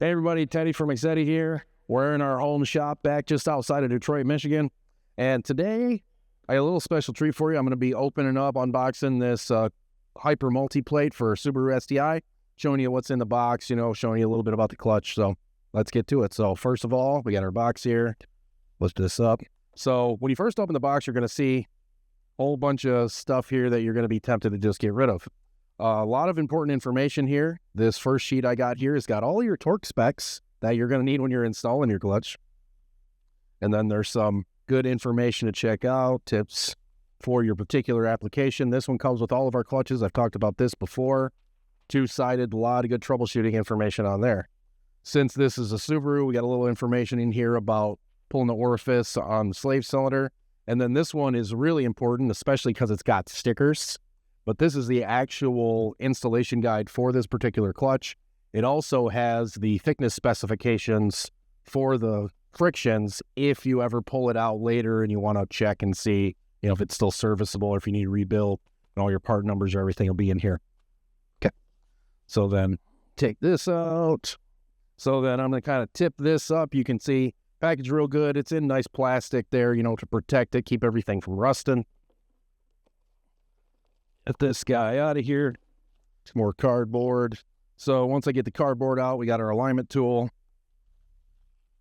Hey everybody, Teddy from EXEDY here. We're in our home shop back just outside of Detroit, Michigan. And today, I have a little special treat for you. I'm going to be opening up, unboxing this Hyper multi-plate for Subaru STI, showing you what's in the box, showing you a little bit about the clutch. So let's get to it. So first of all, we got our box here. Lift this up. So when you first open the box, you're going to see a whole bunch of stuff here that you're going to be tempted to just get rid of. A lot of important information here. This first sheet I got here has got all your torque specs that you're going to need when you're installing your clutch. And then there's some good information to check out, tips for your particular application. This one comes with all of our clutches. I've talked about this before. Two-sided, a lot of good troubleshooting information on there. Since this is a Subaru, we got a little information in here about pulling the orifice on the slave cylinder. And then this one is really important, especially because it's got stickers. But this is the actual installation guide for this particular clutch. It also has the thickness specifications for the frictions if you ever pull it out later and you want to check and see, if it's still serviceable or if you need to rebuild, and all your part numbers or everything will be in here. Okay. So then take this out. So then I'm going to kind of tip this up. You can see package real good. It's in nice plastic there, to protect it, keep everything from rusting. Get this guy out of here. Some more cardboard. So once I get the cardboard out, we got our alignment tool.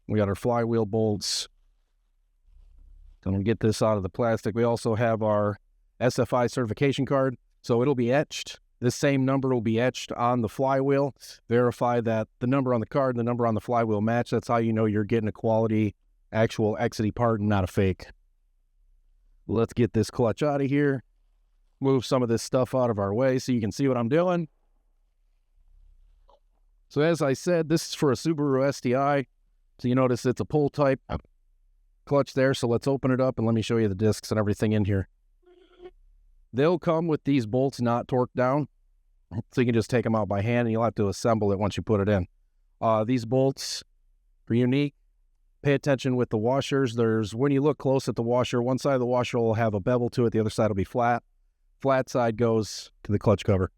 We got our flywheel bolts. I'm going to get this out of the plastic. We also have our SFI certification card. So it'll be etched. This same number will be etched on the flywheel. Verify that the number on the card and the number on the flywheel match. That's how you know you're getting a quality, actual EXEDY part and not a fake. Let's get this clutch out of here. Move some of this stuff out of our way so you can see what I'm doing. So as I said, this is for a Subaru STI. So you notice it's a pull type clutch there. So let's open it up and let me show you the discs and everything in here. They'll come with these bolts not torqued down. So you can just take them out by hand and you'll have to assemble it once you put it in. These bolts are unique. Pay attention with the washers. When you look close at the washer, one side of the washer will have a bevel to it. The other side will be flat. Flat side goes to the clutch cover.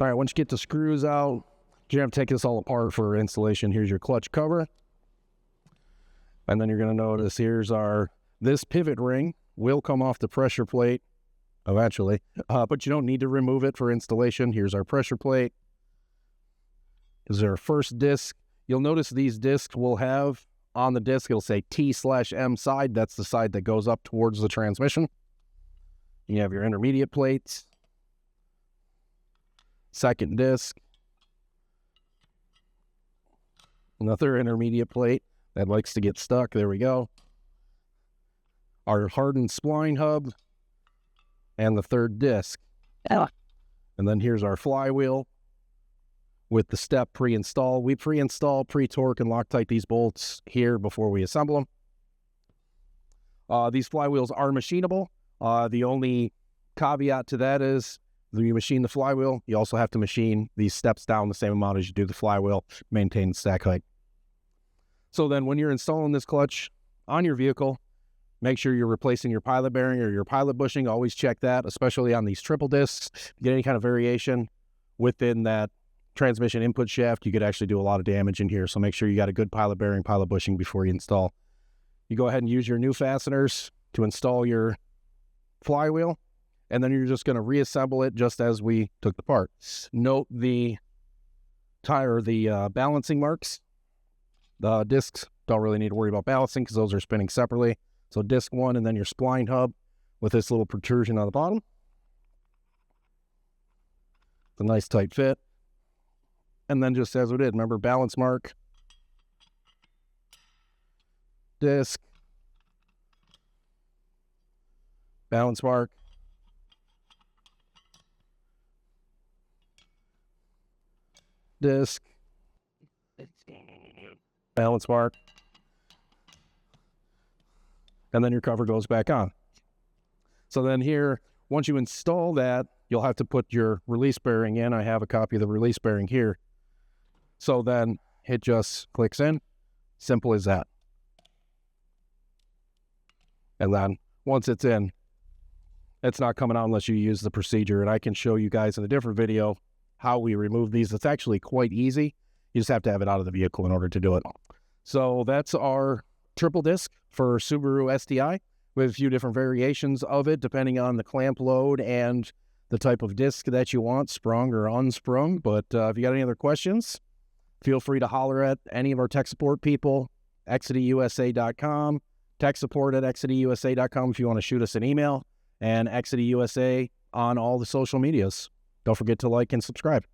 All right, once you get the screws out, you're going to take this all apart for installation. Here's your clutch cover. And then you're going to notice this pivot ring will come off the pressure plate eventually, but you don't need to remove it for installation. Here's our pressure plate. This is our first disc. You'll notice these discs will have on the disc, it'll say T/M side. That's the side that goes up towards the transmission. You have your intermediate plates, second disc, another intermediate plate that likes to get stuck. There we go. Our hardened spline hub, and the third disc. And then here's our flywheel with the step pre-install. We pre-install, pre-torque, and Loctite these bolts here before we assemble them. These flywheels are machinable. The only caveat to that is when you machine the flywheel, you also have to machine these steps down the same amount as you do the flywheel, maintain stack height. So then when you're installing this clutch on your vehicle, make sure you're replacing your pilot bearing or your pilot bushing. Always check that, especially on these triple discs. If you get any kind of variation within that transmission input shaft, you could actually do a lot of damage in here. So make sure you got a good pilot bearing, pilot bushing before you install. You go ahead and use your new fasteners to install your flywheel, and then you're just going to reassemble it just as we took the part. Note the balancing marks. The discs don't really need to worry about balancing because those are spinning separately. So disc one, and then your spline hub with this little protrusion on the bottom. It's a nice tight fit. And then just as we did, remember balance mark, disc, balance mark, disc, balance mark, and then your cover goes back on. So then here, once you install that, you'll have to put your release bearing in. I have a copy of the release bearing here. So then it just clicks in. Simple as that. And then once it's in, it's not coming out unless you use the procedure. And I can show you guys in a different video how we remove these. It's actually quite easy. You just have to have it out of the vehicle in order to do it. So that's our triple disc for Subaru STI with a few different variations of it depending on the clamp load and the type of disc that you want, sprung or unsprung. But if you got any other questions, feel free to holler at any of our tech support people, EXEDYUSA.com, tech support at EXEDYUSA.com if you want to shoot us an email, and EXEDYUSA on all the social medias. Don't forget to like and subscribe.